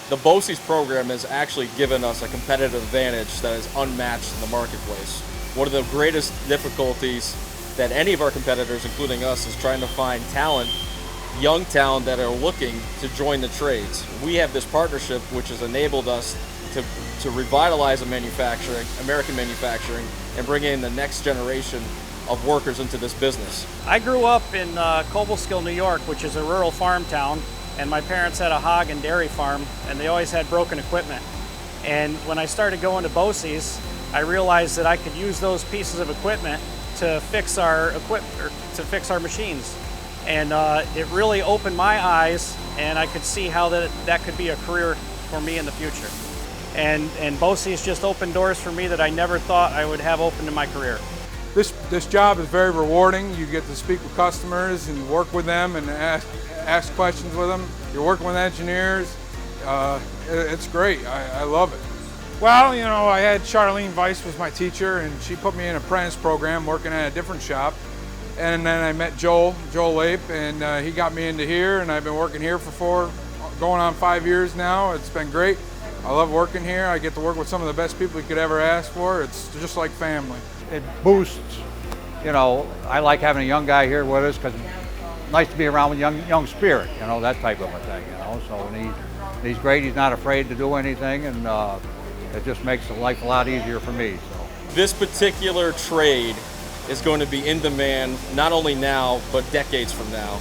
The BOCES program has actually given us a competitive advantage that is unmatched in the marketplace. One of the greatest difficulties that any of our competitors, including us, is trying to find talent, young talent that are looking to join the trades. We have this partnership which has enabled us to revitalize American manufacturing, and bring in the next generation of workers into this business. I grew up in Cobleskill, New York, which is a rural farm town, and my parents had a hog and dairy farm, and they always had broken equipment. And when I started going to BOCES, I realized that I could use those pieces of equipment to fix our machines. And it really opened my eyes, and I could see how that could be a career for me in the future. And BOCES just opened doors for me that I never thought I would have opened in my career. This job is very rewarding. You get to speak with customers and work with them and ask questions with them. You're working with engineers. It's great. I love it. Well, you know, I had Charlene Weiss was my teacher, and she put me in an apprentice program working at a different shop. And then I met Joel Lape, and he got me into here, and I've been working here for going on 5 years now. It's been great. I love working here. I get to work with some of the best people you could ever ask for. It's just like family. It boosts, you know, I like having a young guy here with us because it's nice to be around with young spirit, you know, that type of a thing, you know. So he's great. He's not afraid to do anything, and it just makes life a lot easier for me. So this particular trade is going to be in demand not only now, but decades from now.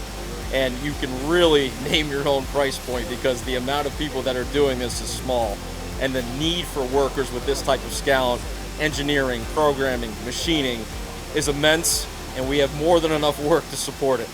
And you can really name your own price point because the amount of people that are doing this is small. And the need for workers with this type of skill, engineering, programming, machining, is immense, and we have more than enough work to support it.